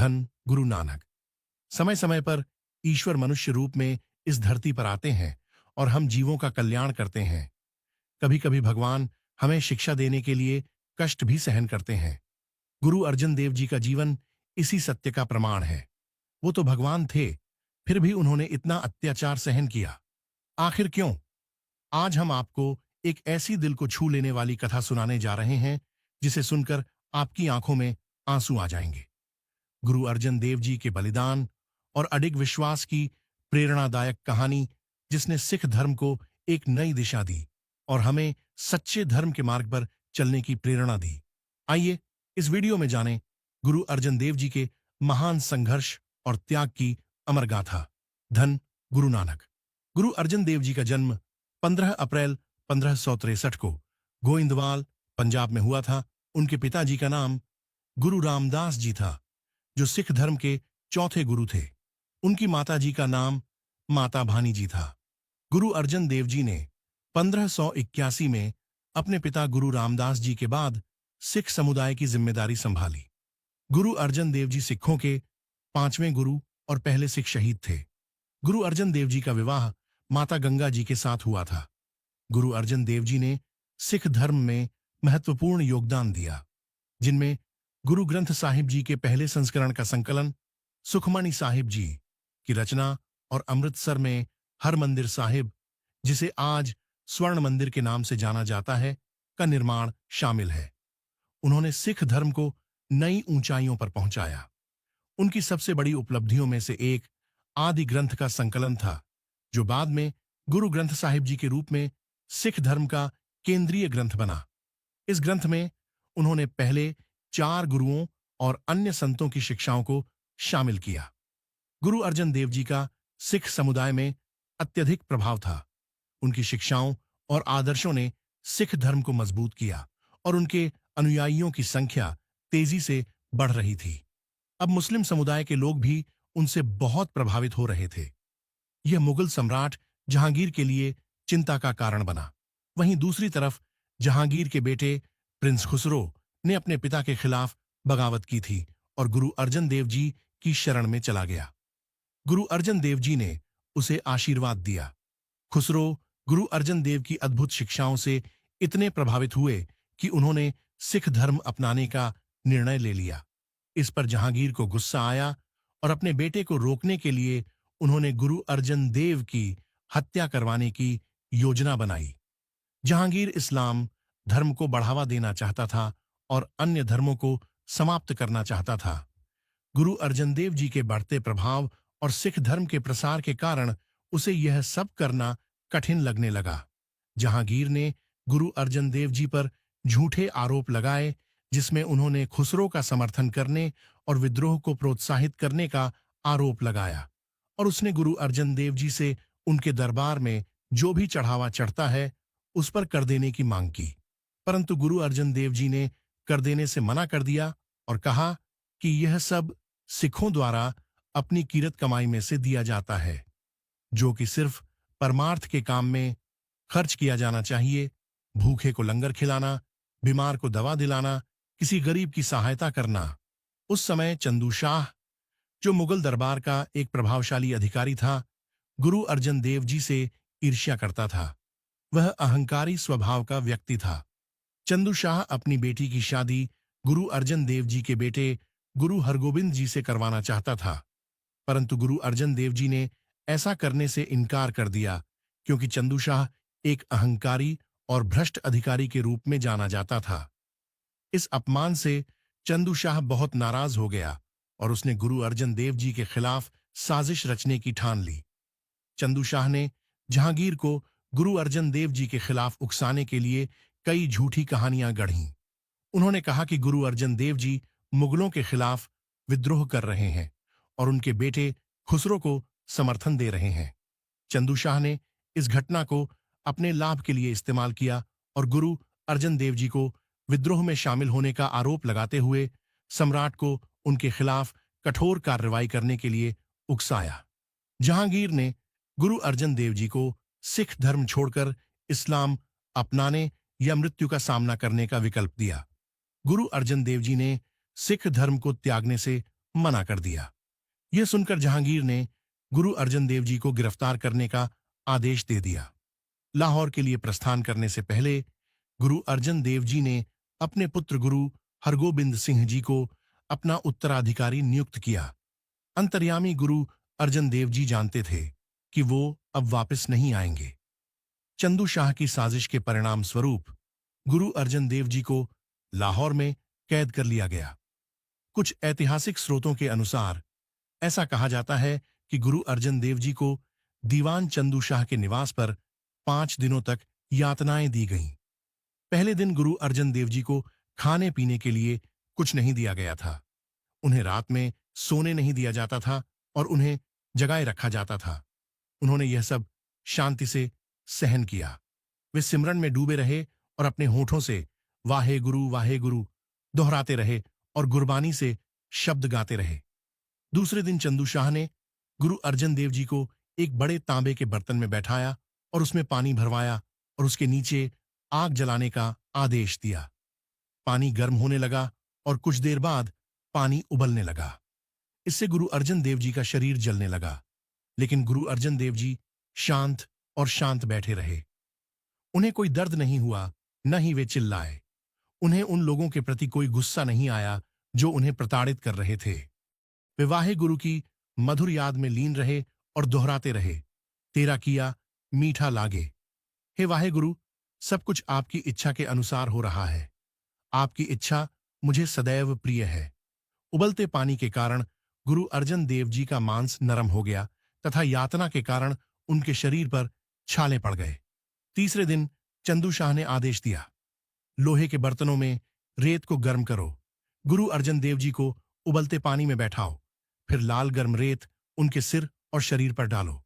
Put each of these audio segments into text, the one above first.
धन गुरु नानक। समय समय पर ईश्वर मनुष्य रूप में इस धरती पर आते हैं और हम जीवों का कल्याण करते हैं। कभी कभी भगवान हमें शिक्षा देने के लिए कष्ट भी सहन करते हैं। गुरु अर्जन देव जी का जीवन इसी सत्य का प्रमाण है। वो तो भगवान थे, फिर भी उन्होंने इतना अत्याचार सहन किया। आखिर क्यों? आज हम आपको एक ऐसी दिल को छू लेने वाली कथा सुनाने जा रहे हैं जिसे सुनकर आपकी आंखों में आंसू आ जाएंगे। गुरु अर्जन देव जी के बलिदान और अडिग विश्वास की प्रेरणादायक कहानी, जिसने सिख धर्म को एक नई दिशा दी और हमें सच्चे धर्म के मार्ग पर चलने की प्रेरणा दी। आइए इस वीडियो में जानें गुरु अर्जन देव जी के महान संघर्ष और त्याग की अमर गाथा। धन गुरु नानक। गुरु अर्जन देव जी का जन्म 15 अप्रैल 1563 को गोइंदवाल, पंजाब में हुआ था। उनके पिताजी का नाम गुरु रामदास जी था, जो सिख धर्म के चौथे गुरु थे। उनकी माताजी का नाम माता भानी जी था। गुरु अर्जन देव जी ने 1581 में अपने पिता गुरु रामदास जी के बाद सिख समुदाय की जिम्मेदारी संभाली। गुरु अर्जन देव जी सिखों के 5वें गुरु और पहले सिख शहीद थे। गुरु अर्जन देव जी का विवाह माता गंगा जी के साथ हुआ था। गुरु अर्जन देव जी ने सिख धर्म में महत्वपूर्ण योगदान दिया, जिनमें गुरु ग्रंथ साहिब जी के पहले संस्करण का संकलन, सुखमणि साहिब जी की रचना और अमृतसर में हरमंदिर साहिब, जिसे आज स्वर्ण मंदिर के नाम से जाना जाता है, का निर्माण शामिल है। उन्होंने सिख धर्म को नई ऊंचाइयों पर पहुंचाया। उनकी सबसे बड़ी उपलब्धियों में से एक आदि ग्रंथ का संकलन था, जो बाद में गुरु ग्रंथ साहिब जी के रूप में सिख धर्म का केंद्रीय ग्रंथ बना। इस ग्रंथ में उन्होंने पहले 4 गुरुओं और अन्य संतों की शिक्षाओं को शामिल किया। गुरु अर्जन देव जी का सिख समुदाय में अत्यधिक प्रभाव था। उनकी शिक्षाओं और आदर्शों ने सिख धर्म को मजबूत किया और उनके अनुयायियों की संख्या तेजी से बढ़ रही थी। अब मुस्लिम समुदाय के लोग भी उनसे बहुत प्रभावित हो रहे थे। यह मुगल सम्राट जहांगीर के लिए चिंता का कारण बना। वहीं दूसरी तरफ जहांगीर के बेटे प्रिंस खुसरो ने अपने पिता के खिलाफ बगावत की थी और गुरु अर्जन देव जी की शरण में चला गया। गुरु अर्जन देव जी ने उसे आशीर्वाद दिया। खुसरो गुरु अर्जन देव की अद्भुत शिक्षाओं से इतने प्रभावित हुए कि उन्होंने सिख धर्म अपनाने का निर्णय ले लिया। इस पर जहांगीर को गुस्सा आया और अपने बेटे को रोकने के लिए उन्होंने गुरु अर्जन देव की हत्या करवाने की योजना बनाई। जहांगीर इस्लाम धर्म को बढ़ावा देना चाहता था और अन्य धर्मों को समाप्त करना चाहता था। गुरु अर्जन देव जी के बढ़ते प्रभाव और सिख धर्म के प्रसार के कारण उसे यह सब करना कठिन लगने लगा। जहांगीर ने गुरु अर्जन देव जी पर झूठे आरोप लगाए, जिसमें उन्होंने खुसरो का समर्थन करने और विद्रोह को प्रोत्साहित करने का आरोप लगाया, और उसने गुरु अर्जन देव जी से उनके दरबार में जो भी चढ़ावा चढ़ता है उस पर कर देने की मांग की। परंतु गुरु अर्जन देव जी ने कर देने से मना कर दिया और कहा कि यह सब सिखों द्वारा अपनी किरत कमाई में से दिया जाता है, जो कि सिर्फ परमार्थ के काम में खर्च किया जाना चाहिए। भूखे को लंगर खिलाना, बीमार को दवा दिलाना, किसी गरीब की सहायता करना। उस समय चंदू शाह, जो मुगल दरबार का एक प्रभावशाली अधिकारी था, गुरु अर्जन देव जी से ईर्ष्या करता था। वह अहंकारी स्वभाव का व्यक्ति था। चंदू शाह अपनी बेटी की शादी गुरु अर्जन देव जी के बेटे गुरु हरगोबिंद जी से करवाना चाहता था, परंतु गुरु अर्जन देव जी ने ऐसा करने से इनकार कर दिया, क्योंकि चंदू शाह एक अहंकारी और भ्रष्ट अधिकारी के रूप में जाना जाता था। इस अपमान से चंदू शाह बहुत नाराज हो गया और उसने गुरु अर्जन देव जी के खिलाफ साजिश रचने की ठान ली। चंदू शाह ने जहांगीर को गुरु अर्जन देव जी के खिलाफ उकसाने के लिए कई झूठी कहानियां गढ़ीं। उन्होंने कहा कि गुरु अर्जन देव जी मुगलों के खिलाफ विद्रोह कर रहे हैं और उनके बेटे खुसरो को समर्थन दे रहे हैं। चंदू शाह ने इस घटना को अपने लाभ के लिए इस्तेमाल किया और गुरु अर्जन देव जी को विद्रोह में शामिल होने का आरोप लगाते हुए सम्राट को उनके खिलाफ कठोर कार्रवाई करने के लिए उकसाया। जहांगीर ने गुरु अर्जन देव जी को सिख धर्म छोड़कर इस्लाम अपनाने या मृत्यु का सामना करने का विकल्प दिया। गुरु अर्जन देव जी ने सिख धर्म को त्यागने से मना कर दिया। यह सुनकर जहांगीर ने गुरु अर्जन देव जी को गिरफ्तार करने का आदेश दे दिया। लाहौर के लिए प्रस्थान करने से पहले गुरु अर्जन देव जी ने अपने पुत्र गुरु हरगोबिंद सिंह जी को अपना उत्तराधिकारी नियुक्त किया। अंतर्यामी गुरु अर्जन देव जी जानते थे कि वो अब वापस नहीं आएंगे। चंदू शाह की साजिश के परिणाम स्वरूप गुरु अर्जन देव जी को लाहौर में कैद कर लिया गया। कुछ ऐतिहासिक स्रोतों के अनुसार ऐसा कहा जाता है कि गुरु अर्जन देव जी को दीवान चंदू शाह के निवास पर 5 दिनों तक यातनाएं दी गईं। पहले दिन गुरु अर्जन देव जी को खाने पीने के लिए कुछ नहीं दिया गया था। उन्हें रात में सोने नहीं दिया जाता था और उन्हें जगाए रखा जाता था। उन्होंने यह सब शांति से सहन किया। वे सिमरन में डूबे रहे और अपने होठों से वाहे गुरु दोहराते रहे और गुरबानी से शब्द गाते रहे। दूसरे दिन चंदू शाह ने गुरु अर्जन देव जी को एक बड़े तांबे के बर्तन में बैठाया और उसमें पानी भरवाया और उसके नीचे आग जलाने का आदेश दिया। पानी गर्म होने लगा और कुछ देर बाद पानी उबलने लगा। इससे गुरु अर्जन देव जी का शरीर जलने लगा, लेकिन गुरु अर्जन देव जी शांत और शांत बैठे रहे। उन्हें कोई दर्द नहीं हुआ, न ही वे चिल्लाए। उन्हें उन लोगों के प्रति कोई गुस्सा नहीं आया जो उन्हें प्रताड़ित कर रहे थे। वे वाहे गुरु की मधुर याद में लीन रहे और दोहराते रहे, तेरा किया मीठा लागे। हे वाहे गुरु, सब कुछ आपकी इच्छा के अनुसार हो रहा है। आपकी इच्छा मुझे सदैव प्रिय है। उबलते पानी के कारण गुरु अर्जन देव जी का मांस नरम हो गया तथा यातना के कारण उनके शरीर पर छाले पड़ गए। तीसरे दिन चंदू शाह ने आदेश दिया, लोहे के बर्तनों में रेत को गर्म करो। गुरु अर्जन देव जी को उबलते पानी में बैठाओ, फिर लाल गर्म रेत उनके सिर और शरीर पर डालो।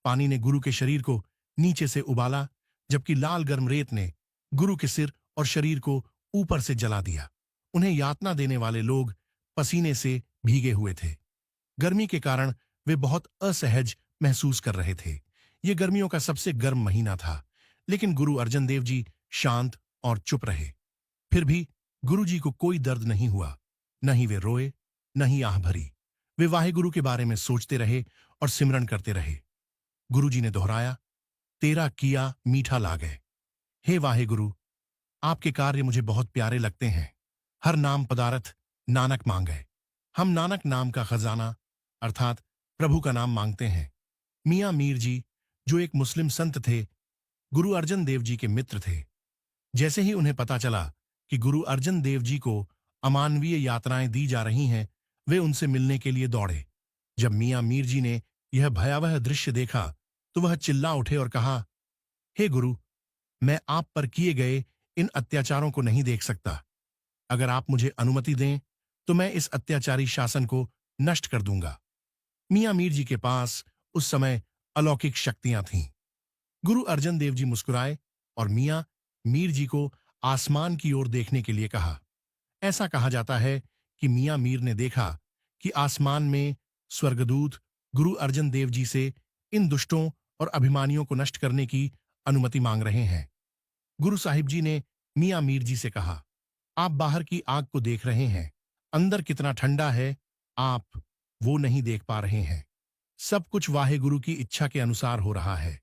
पानी ने गुरु के शरीर को नीचे से उबाला, जबकि लाल गर्म रेत ने गुरु के सिर और शरीर को ऊपर से जला दिया। उन्हें यातना देने वाले लोग पसीने से भीगे हुए थे। गर्मी के कारण वे बहुत असहज महसूस कर रहे थे। ये गर्मियों का सबसे गर्म महीना था, लेकिन गुरु अर्जन देव जी शांत और चुप रहे। फिर भी गुरु जी को कोई दर्द नहीं हुआ, न ही वे रोए, न ही आह भरी। वे वाहेगुरु के बारे में सोचते रहे और सिमरन करते रहे। गुरु जी ने दोहराया, तेरा किया मीठा लागे। हे वाहेगुरु, आपके कार्य मुझे बहुत प्यारे लगते हैं। हर नाम पदार्थ नानक मांगे। हम नानक नाम का खजाना अर्थात प्रभु का नाम मांगते हैं। मियां मीर जी, जो एक मुस्लिम संत थे, गुरु अर्जन देव जी के मित्र थे। जैसे ही उन्हें पता चला कि गुरु अर्जन देव जी को अमानवीय यातनाएं दी जा रही हैं, वे उनसे मिलने के लिए दौड़े। जब मियां मीर जी ने यह भयावह दृश्य देखा तो वह चिल्ला उठे और कहा, हे गुरु, मैं आप पर किए गए इन अत्याचारों को नहीं देख सकता। अगर आप मुझे अनुमति दें तो मैं इस अत्याचारी शासन को नष्ट कर दूंगा। मियां मीर जी के पास उस समय अलौकिक शक्तियां थीं। गुरु अर्जन देव जी मुस्कुराए और मियां मीर जी को आसमान की ओर देखने के लिए कहा। ऐसा कहा जाता है कि मियां मीर ने देखा कि आसमान में स्वर्गदूत गुरु अर्जन देव जी से इन दुष्टों और अभिमानियों को नष्ट करने की अनुमति मांग रहे हैं। गुरु साहिब जी ने मियां मीर जी से कहा, आप बाहर की आग को देख रहे हैं, अंदर कितना ठंडा है, आप वो नहीं देख पा रहे हैं। सब कुछ वाहेगुरु की इच्छा के अनुसार हो रहा है।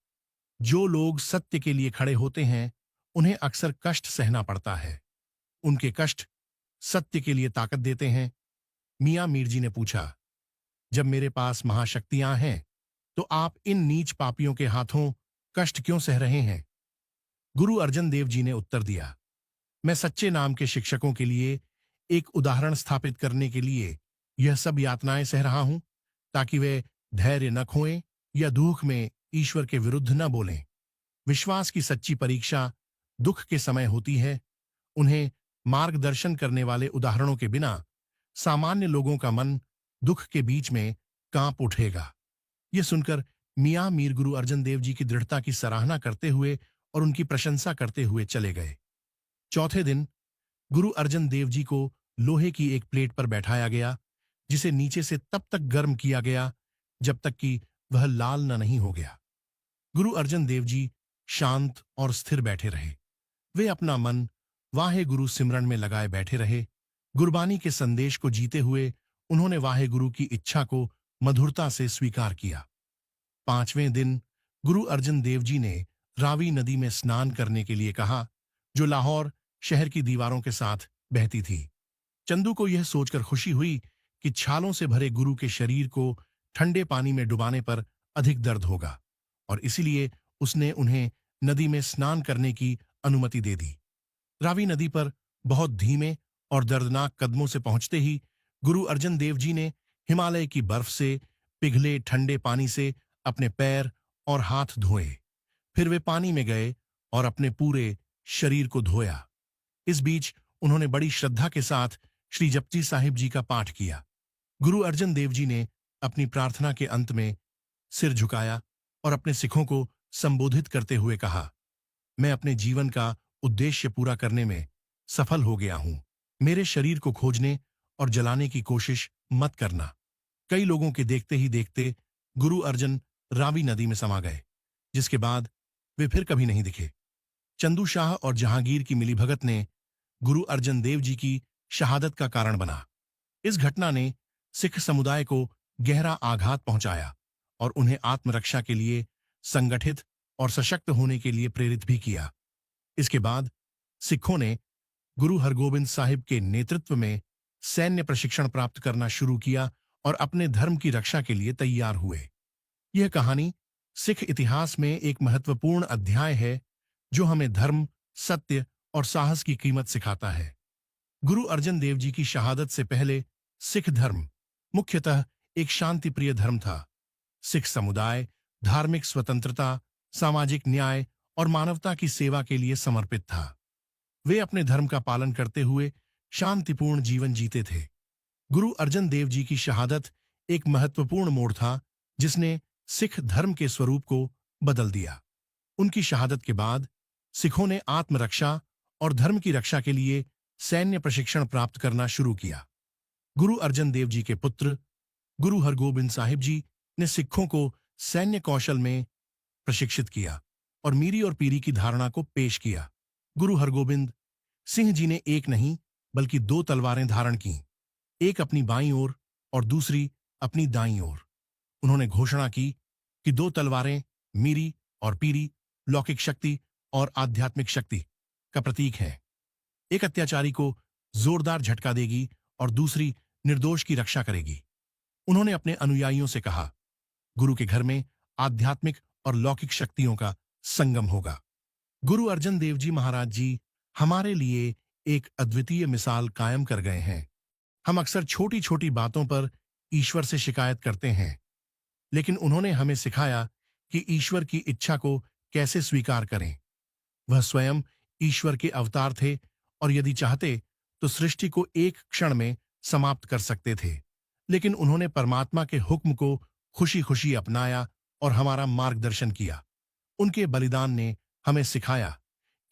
जो लोग सत्य के लिए खड़े होते हैं, उन्हें अक्सर कष्ट सहना पड़ता है। उनके कष्ट सत्य के लिए ताकत देते हैं। मियां मीर जी ने पूछा, जब मेरे पास महाशक्तियां हैं, तो आप इन नीच पापियों के हाथों कष्ट क्यों सह रहे हैं? गुरु अर्जन देव जी ने उत्तर दिया, मैं सच्चे नाम के शिक्षकों के लिए एक उदाहरण स्थापित करने के लिए यह सब यातनाएं सह रहा हूं, ताकि वे धैर्य न खोएं या दुख में ईश्वर के विरुद्ध न बोलें। विश्वास की सच्ची परीक्षा दुख के समय होती है। उन्हें मार्गदर्शन करने वाले उदाहरणों के बिना सामान्य लोगों का मन दुख के बीच में कांप उठेगा। यह सुनकर मियां मीर गुरु अर्जन देव जी की दृढ़ता की सराहना करते हुए और उनकी प्रशंसा करते हुए चले गए। चौथे दिन गुरु अर्जन देव जी को लोहे की एक प्लेट पर बैठाया गया, जिसे नीचे से तब तक गर्म किया गया जब तक कि वह लाल न नहीं हो गया। गुरु अर्जन देव जी शांत और स्थिर बैठे रहे। वे अपना मन वाहे गुरु सिमरन में लगाए बैठे रहे, गुरबानी के संदेश को जीते हुए उन्होंने वाहे गुरु की इच्छा को मधुरता से स्वीकार किया। 5वें दिन गुरु अर्जन देव जी ने रावी नदी में स्नान करने के लिए कहा, जो लाहौर शहर की दीवारों के साथ बहती थी। चंदू को यह सोचकर खुशी हुई कि छालों से भरे गुरु के शरीर को ठंडे पानी में डुबाने पर अधिक दर्द होगा, और इसीलिए उसने उन्हें नदी में स्नान करने की अनुमति दे दी। रावी नदी पर बहुत धीमे और दर्दनाक कदमों से पहुंचते ही गुरु अर्जन देव जी ने हिमालय की बर्फ से पिघले ठंडे पानी से अपने पैर और हाथ धोए। फिर वे पानी में गए और अपने पूरे शरीर को धोया। इस बीच उन्होंने बड़ी श्रद्धा के साथ श्री जपजी साहिब जी का पाठ किया। गुरु अर्जन देव जी ने अपनी प्रार्थना के अंत में सिर झुकाया और अपने सिखों को संबोधित करते हुए कहा, मैं अपने जीवन का उद्देश्य पूरा करने में सफल हो गया हूं। मेरे शरीर को खोजने और जलाने की कोशिश मत करना। कई लोगों के देखते ही देखते गुरु अर्जन रावी नदी में समा गए, जिसके बाद वे फिर कभी नहीं दिखे। चंदू शाह और जहांगीर की मिलीभगत ने गुरु अर्जन देव जी की शहादत का कारण बना। इस घटना ने सिख समुदाय को गहरा आघात पहुंचाया और उन्हें आत्मरक्षा के लिए संगठित और सशक्त होने के लिए प्रेरित भी किया। इसके बाद सिखों ने गुरु हरगोबिंद साहिब के नेतृत्व में सैन्य प्रशिक्षण प्राप्त करना शुरू किया और अपने धर्म की रक्षा के लिए तैयार हुए। यह कहानी सिख इतिहास में एक महत्वपूर्ण अध्याय है, जो हमें धर्म, सत्य और साहस की कीमत सिखाता है। गुरु अर्जन देव जी की शहादत से पहले सिख धर्म मुख्यतः एक शांतिप्रिय धर्म था। सिख समुदाय धार्मिक स्वतंत्रता, सामाजिक न्याय और मानवता की सेवा के लिए समर्पित था। वे अपने धर्म का पालन करते हुए शांतिपूर्ण जीवन जीते थे। गुरु अर्जन देव जी की शहादत एक महत्वपूर्ण मोड़ था, जिसने सिख धर्म के स्वरूप को बदल दिया। उनकी शहादत के बाद सिखों ने आत्मरक्षा और धर्म की रक्षा के लिए सैन्य प्रशिक्षण प्राप्त करना शुरू किया। गुरु अर्जन देव जी के पुत्र गुरु हरगोबिंद साहिब जी ने सिखों को सैन्य कौशल में प्रशिक्षित किया और मीरी और पीरी की धारणा को पेश किया। गुरु हरगोबिंद सिंह जी ने एक नहीं बल्कि 2 तलवारें धारण की, एक अपनी बाईं ओर और दूसरी अपनी दाईं ओर। उन्होंने घोषणा की कि 2 तलवारें मीरी और पीरी लौकिक शक्ति और आध्यात्मिक शक्ति का प्रतीक है। एक अत्याचारी को जोरदार झटका देगी और दूसरी निर्दोष की रक्षा करेगी। उन्होंने अपने अनुयायियों से कहा, गुरु के घर में आध्यात्मिक और लौकिक शक्तियों का संगम होगा। गुरु अर्जन देव जी महाराज जी हमारे लिए एक अद्वितीय मिसाल कायम कर गए हैं। हम अक्सर छोटी छोटी बातों पर ईश्वर से शिकायत करते हैं, लेकिन उन्होंने हमें सिखाया कि ईश्वर की इच्छा को कैसे स्वीकार करें। वह स्वयं ईश्वर के अवतार थे और यदि चाहते तो सृष्टि को एक क्षण में समाप्त कर सकते थे, लेकिन उन्होंने परमात्मा के हुक्म को खुशी खुशी अपनाया और हमारा मार्गदर्शन किया। उनके बलिदान ने हमें सिखाया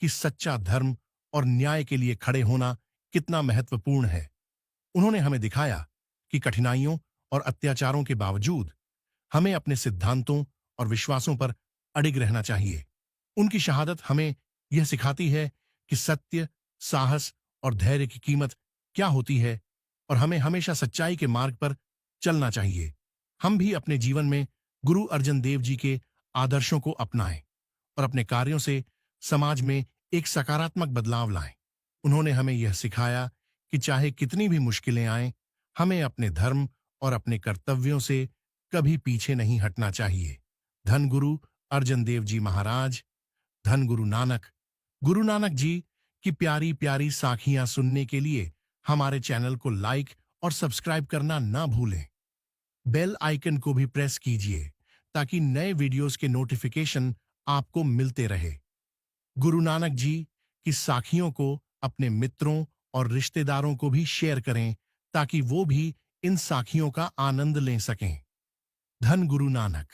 कि सच्चा धर्म और न्याय के लिए खड़े होना कितना महत्वपूर्ण है। उन्होंने हमें दिखाया कि कठिनाइयों और अत्याचारों के बावजूद हमें अपने सिद्धांतों और विश्वासों पर अडिग रहना चाहिए। उनकी शहादत हमें यह सिखाती है कि सत्य, साहस और धैर्य की कीमत क्या होती है और हमें हमेशा सच्चाई के मार्ग पर चलना चाहिए। हम भी अपने जीवन में गुरु अर्जन देव जी के आदर्शों को अपनाएं और अपने कार्यों से समाज में एक सकारात्मक बदलाव लाएं। उन्होंने हमें यह सिखाया कि चाहे कितनी भी मुश्किलें आएं, हमें अपने धर्म और अपने कर्तव्यों से कभी पीछे नहीं हटना चाहिए। धन गुरु अर्जन देव जी महाराज, धन गुरु नानक। गुरु नानक जी की प्यारी प्यारी साखियां सुनने के लिए हमारे चैनल को लाइक और सब्सक्राइब करना ना भूलें। बेल आइकन को भी प्रेस कीजिए ताकि नए वीडियोस के नोटिफिकेशन आपको मिलते रहे। गुरु नानक जी की साखियों को अपने मित्रों और रिश्तेदारों को भी शेयर करें ताकि वो भी इन साखियों का आनंद ले सकें। धन गुरु नानक।